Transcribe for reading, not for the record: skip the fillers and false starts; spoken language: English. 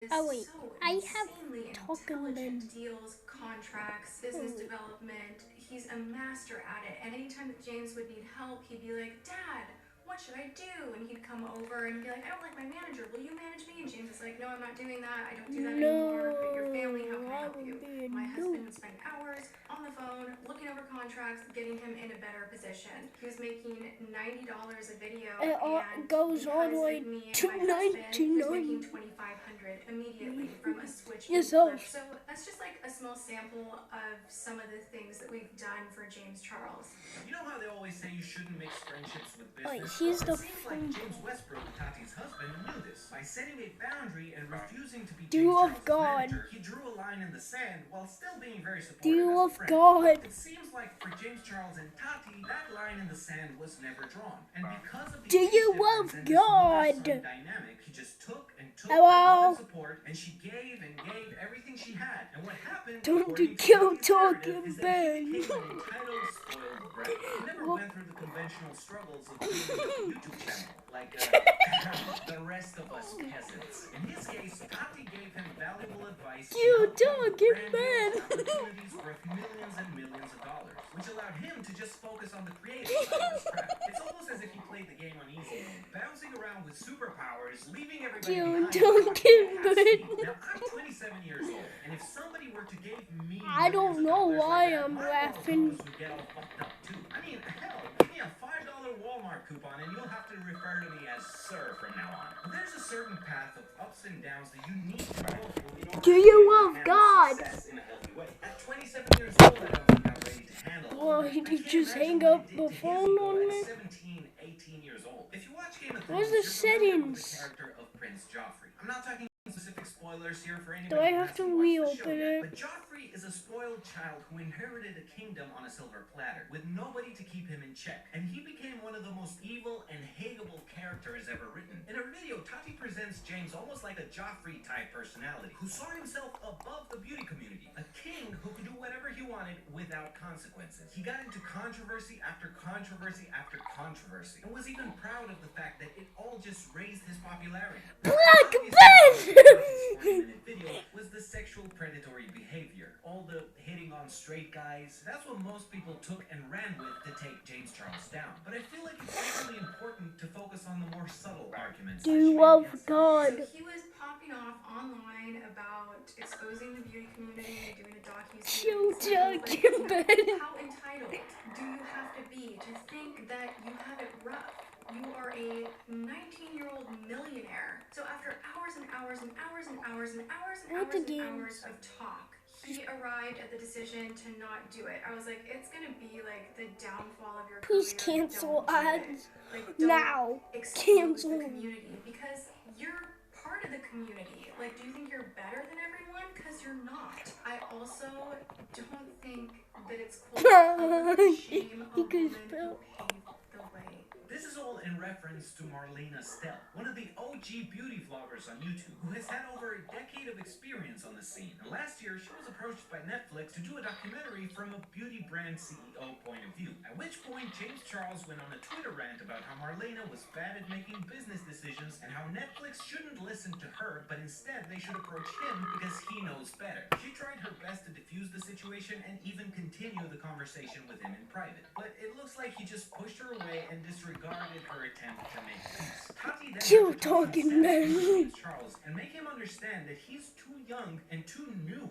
is Oh wait, so I have insanely talking intelligent, then. deals, contracts, business development. He's a master at it. And anytime that James would need help, he'd be like, Dad, what should I do? And he'd come over and be like, I don't like my manager. Will you manage me? And James is like, no, I'm not doing that. I don't do that anymore. But your family, how No, can I I help you? would be a My noob. husband would spend hours on the phone looking over contracts, getting him in a better position. He was making $90 a video, and Goes all the because way of me and to my husband, he was making 99. $2,500 immediately from a switch in Yourself. flip. So that's just like a small sample of some of the things that we've done for James Charles. You know how they always say you shouldn't mix friendships with Wait, business? he's Well, the it seems like James Westbrook, Tati's husband, knew this. By setting a boundary and refusing to be James Dew of Charles' God. manager, he drew a line in the sand while still being very supportive Dew as a of friend. God. It seems like for James Charles and Tati, that line in the sand was never drawn. And because of the Dew age difference of and this mother-son God. dynamic, he just took and took Hello? her love and support, and she gave and gave everything she had. And what happened, Don't according to kill Tati's talking narrative, is that Ben. he became an entitled, spoiled brat. He never went through the conventional struggles of creating a YouTube channel, like the rest of us peasants. In his case, Tati gave him valuable advice. You She helped him with talking brand deals, Ben. opportunities worth millions and millions of dollars, which allowed him to just focus on the creative side of his craft. It's almost as if he played the game on easy mode, bouncing around with superpowers, leaving everybody You behind. talking Ben. Now, I'm 27 years old, and if somebody were to give me I don't know $1 why like that, I'm my moral laughing. compass would get all fucked up too. I mean, hell, give me a $5 Walmart coupon and you'll have to refer to me as sir from now on. But there's a certain path of ups and downs that you need to go through in order Do to you be able to love handle God? success in a healthy way. At 27 years old, I don't think I'm ready to handle all Well, of he it. I did can't just imagine hang what up it did the to his phone ego on at me. 17, 18 years old. If you watch Game of Thrones, Where's the you're familiar with the settings? character of Prince Joffrey. I'm not talking specific spoilers here for anybody Do I who have to hasn't watched the show reopen yet, it? but Joffrey is a spoiled child who inherited a kingdom on a silver platter with nobody to keep him in check, and he became one of the most evil and hateable characters ever written. In her video, Tati presents James almost like a Joffrey-type personality who saw himself above the beauty community, a king who could do whatever he wanted without consequences. He got into controversy after controversy after controversy, and was even proud of the fact that it all just raised his popularity. Black Obviously, Ben! 40-minute video was the sexual predatory behavior. All the hitting on straight guys. That's what most people took and ran with to take James Charles down. But I feel like it's equally important to focus on the more subtle arguments. Dew of God. So he was popping off online about exposing the beauty community, doing a You docu-series. talking Ben. How entitled do you have to be to think that you have it rough? You are a 19-year-old millionaire. So after hours and hours and hours and hours and hours and What hours and again? hours of talk, he arrived at the decision to not do it. I was like, it's gonna be like the downfall of your Please career. cancel Don't do it. ads Like, don't now. exclude Cancel. the community because you're part of the community. Like, do you think you're better than everyone? Because you're not. I also don't think that it's cool to shame a He woman could who spell. paved the way. This is all in reference to Marlena Stell, one of the OG beauty vloggers on YouTube, who has had over a decade of experience on the scene. And last year, she was approached by Netflix to do a documentary from a beauty brand CEO point of view. At which point, James Charles went on a Twitter rant about how Marlena was bad at making business decisions and how Netflix shouldn't listen to her, but instead they should approach him because he knows better. She tried her best to defuse the situation and even continue the conversation with him in private. But it looks like he just pushed her away and disregarded her attempt to make peace. Tati then You had to talk talking some sense Ben. into James Charles and make him understand that he's too young and too new